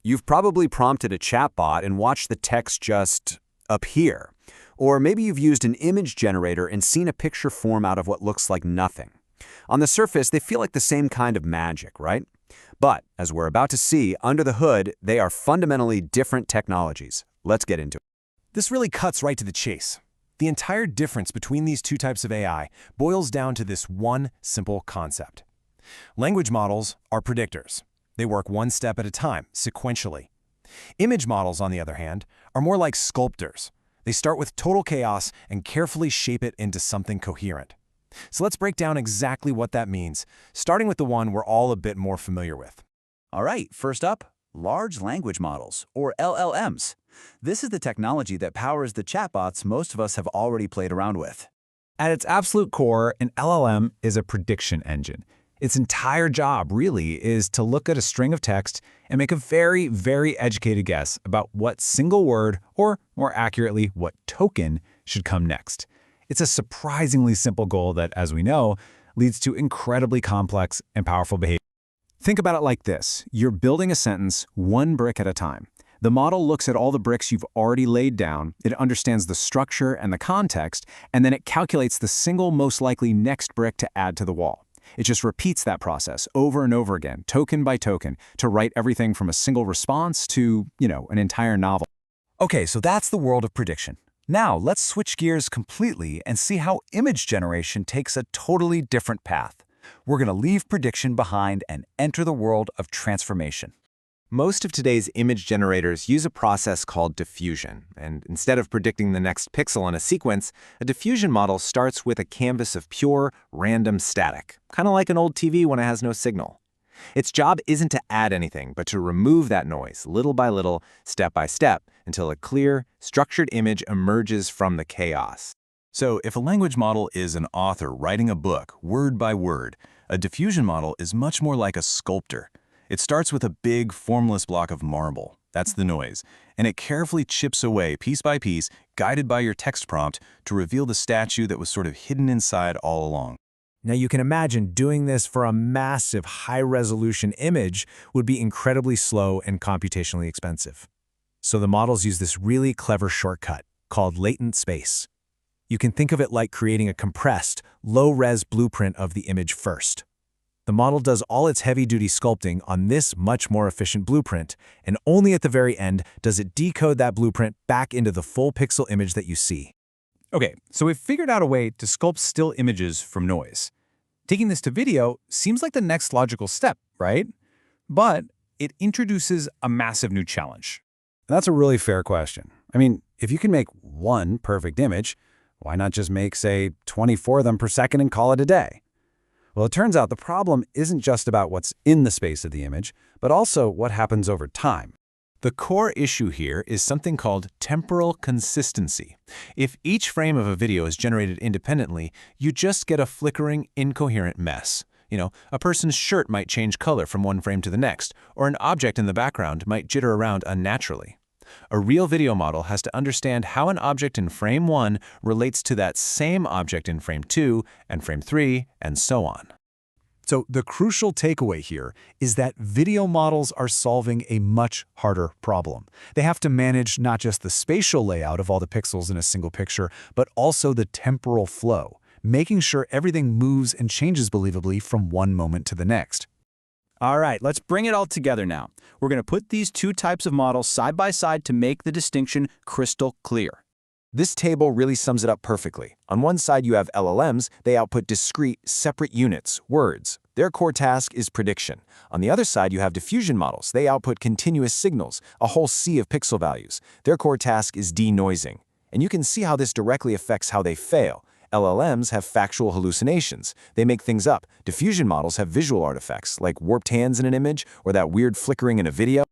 You've probably prompted a chatbot and watched the text just appear. Or maybe you've used an image generator and seen a picture form out of what looks like nothing. On the surface, they feel like the same kind of magic, right? But, as we're about to see, under the hood, they are fundamentally different technologies. Let's get into it. This really cuts right to the chase. The entire difference between these two types of AI boils down to this one simple concept. Language models are predictors. They work one step at a time, sequentially. Image models, on the other hand, are more like sculptors. They start with total chaos and carefully shape it into something coherent. So let's break down exactly what that means, starting with the one we're all a bit more familiar with. All right, first up, large language models, or LLMs. This is the technology that powers the chatbots most of us have already played around with. At its absolute core, an LLM is a prediction engine. Its entire job, really, is to look at a string of text and make a very, very educated guess about what single word, or more accurately, what token, should come next. It's a surprisingly simple goal that, as we know, leads to incredibly complex and powerful behavior. Think about it like this. You're building a sentence one brick at a time. The model looks at all the bricks you've already laid down, it understands the structure and the context, and then it calculates the single most likely next brick to add to the wall. It just repeats that process over and over again, token by token, to write everything from a single response to, an entire novel. Okay, so that's the world of prediction. Now, let's switch gears completely and see how image generation takes a totally different path. We're going to leave prediction behind and enter the world of transformation. Most of today's image generators use a process called diffusion, and instead of predicting the next pixel in a sequence, a diffusion model starts with a canvas of pure, random static, kind of like an old TV when it has no signal. Its job isn't to add anything, but to remove that noise, little by little, step by step, until a clear, structured image emerges from the chaos. So, if a language model is an author writing a book, word by word, a diffusion model is much more like a sculptor. It starts with a big, formless block of marble. That's the noise. And it carefully chips away, piece by piece, guided by your text prompt, to reveal the statue that was sort of hidden inside all along. Now you can imagine doing this for a massive, high-resolution image would be incredibly slow and computationally expensive. So the models use this really clever shortcut called latent space. You can think of it like creating a compressed, low-res blueprint of the image first. The model does all its heavy-duty sculpting on this much more efficient blueprint, and only at the very end does it decode that blueprint back into the full pixel image that you see. Okay, so we've figured out a way to sculpt still images from noise. Taking this to video seems like the next logical step, right? But it introduces a massive new challenge. That's a really fair question. I mean, if you can make one perfect image, why not just make, say, 24 of them per second and call it a day? Well, it turns out the problem isn't just about what's in the space of the image, but also what happens over time. The core issue here is something called temporal consistency. If each frame of a video is generated independently, you just get a flickering, incoherent mess. A person's shirt might change color from one frame to the next, or an object in the background might jitter around unnaturally. A real video model has to understand how an object in frame 1 relates to that same object in frame 2 and frame 3, and so on. So the crucial takeaway here is that video models are solving a much harder problem. They have to manage not just the spatial layout of all the pixels in a single picture, but also the temporal flow, making sure everything moves and changes believably from one moment to the next. All right, let's bring it all together now. We're going to put these two types of models side by side to make the distinction crystal clear. This table really sums it up perfectly. On one side, you have LLMs. They output discrete, separate units, words. Their core task is prediction. On the other side, you have diffusion models. They output continuous signals, a whole sea of pixel values. Their core task is denoising. And you can see how this directly affects how they fail. LLMs have factual hallucinations. They make things up. Diffusion models have visual artifacts, like warped hands in an image or that weird flickering in a video.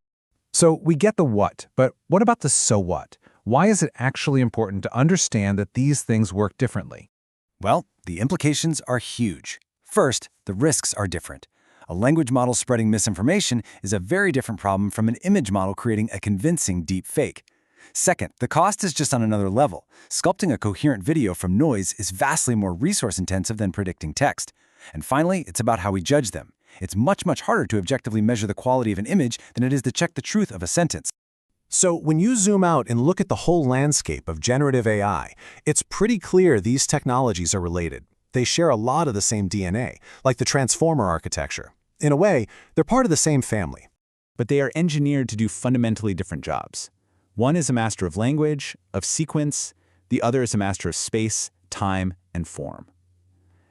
So we get the what, but what about the so what? Why is it actually important to understand that these things work differently? Well, the implications are huge. First, the risks are different. A language model spreading misinformation is a very different problem from an image model creating a convincing deep fake. Second, the cost is just on another level. Sculpting a coherent video from noise is vastly more resource-intensive than predicting text. And finally, it's about how we judge them. It's much, much harder to objectively measure the quality of an image than it is to check the truth of a sentence. So when you zoom out and look at the whole landscape of generative AI, it's pretty clear these technologies are related. They share a lot of the same DNA, like the transformer architecture. In a way, they're part of the same family. But they are engineered to do fundamentally different jobs. One is a master of language, of sequence, the other is a master of space, time, and form.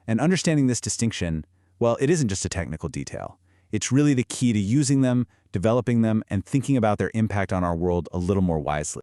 And understanding this distinction, well, it isn't just a technical detail. It's really the key to using them, developing them, and thinking about their impact on our world a little more wisely.